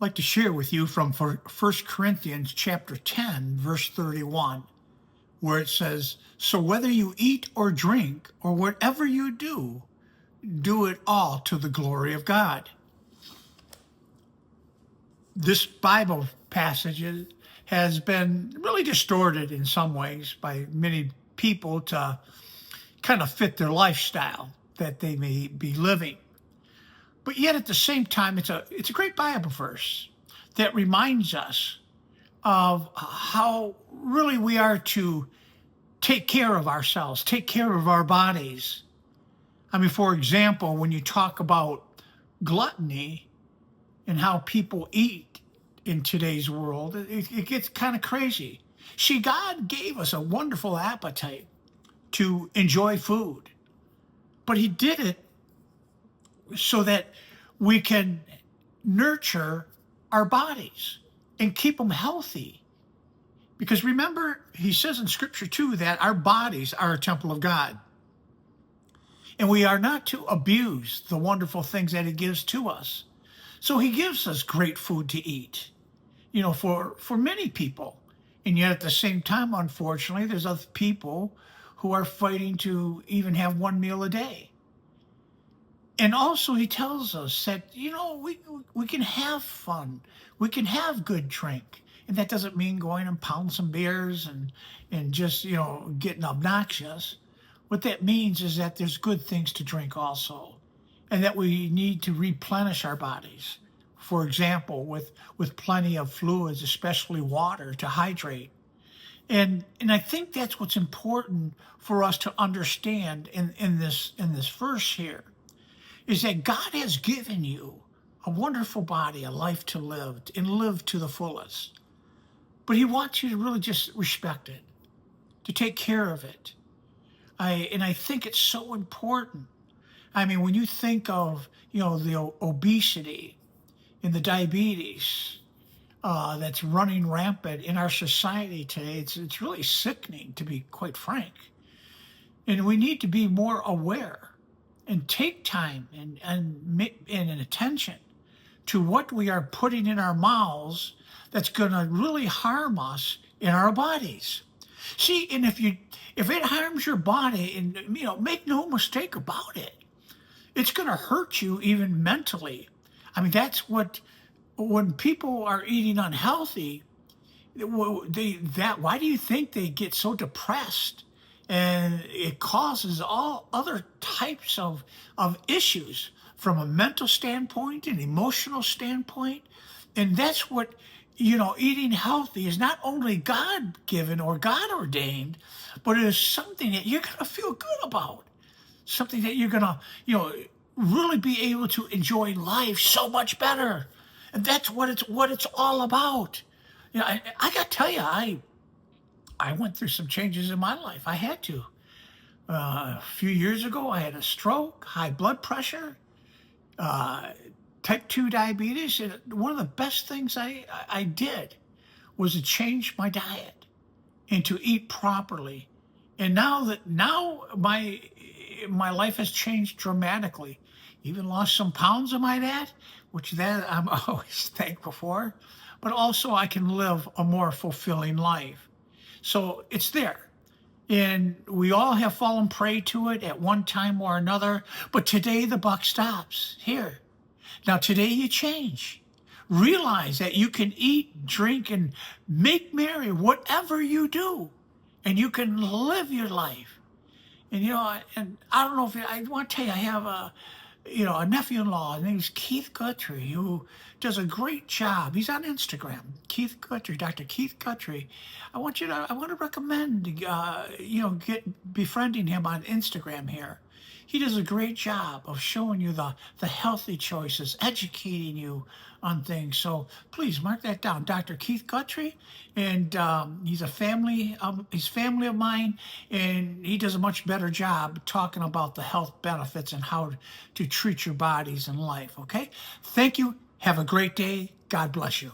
like to share with you from 1 Corinthians chapter 10, verse 31, where it says, "So whether you eat or drink or whatever you do, do it all to the glory of God." This Bible passage has been really distorted in some ways by many people to kind of fit their lifestyle that they may be living. But yet at the same time, it's a great Bible verse that reminds us of how really we are to take care of ourselves, take care of our bodies. I mean, for example, when you talk about gluttony and how people eat in today's world, it gets kind of crazy. See, God gave us a wonderful appetite to enjoy food, but He did it so that we can nurture our bodies and keep them healthy. Because remember, He says in Scripture too that our bodies are a temple of God. And we are not to abuse the wonderful things that He gives to us. So He gives us great food to eat, for many people. And yet at the same time, unfortunately, there's other people who are fighting to even have one meal a day. And also He tells us that, we can have fun. We can have good drink. And that doesn't mean going and pounding some beers and just, getting obnoxious. What that means is that there's good things to drink also, and that we need to replenish our bodies. For example, with plenty of fluids, especially water, to hydrate. And I think that's what's important for us to understand in this verse here, is that God has given you a wonderful body, a life to live, and live to the fullest. But He wants you to really just respect it, to take care of it. I think it's so important. I mean, when you think of, the obesity and the diabetes that's running rampant in our society today, it's really sickening, to be quite frank. And we need to be more aware and take time and attention to what we are putting in our mouths that's going to really harm us in our bodies. See, and if it harms your body, and make no mistake about it, it's going to hurt you even mentally. I mean, that's when people are eating unhealthy, why do you think they get so depressed? And it causes all other types of issues from a mental standpoint, an emotional standpoint. And that's what, eating healthy is not only God given or God ordained, but it is something that you're going to feel good about. Something that you're going to, really be able to enjoy life so much better. And that's what it's all about. I got to tell you, I went through some changes in my life. I had to. A few years ago, I had a stroke, high blood pressure, type 2 diabetes. And one of the best things I did was to change my diet and to eat properly. And now my life has changed dramatically. Even lost some pounds, I might add, which that I'm always thankful for. But also I can live a more fulfilling life. So it's there. And we all have fallen prey to it at one time or another. But today the buck stops here. Now today you change. Realize that you can eat, drink, and make merry, whatever you do. And you can live your life. And, and I don't know if I want to tell you, I have a nephew-in-law. His name is Keith Guthrie, who does a great job. He's on Instagram, Keith Guthrie, Dr. Keith Guthrie. I want to recommend, befriending him on Instagram here. He does a great job of showing you the healthy choices, educating you on things. So please mark that down, Dr. Keith Guthrie. And he's family of mine, and he does a much better job talking about the health benefits and how to treat your bodies in life. Okay? Thank you. Have a great day. God bless you.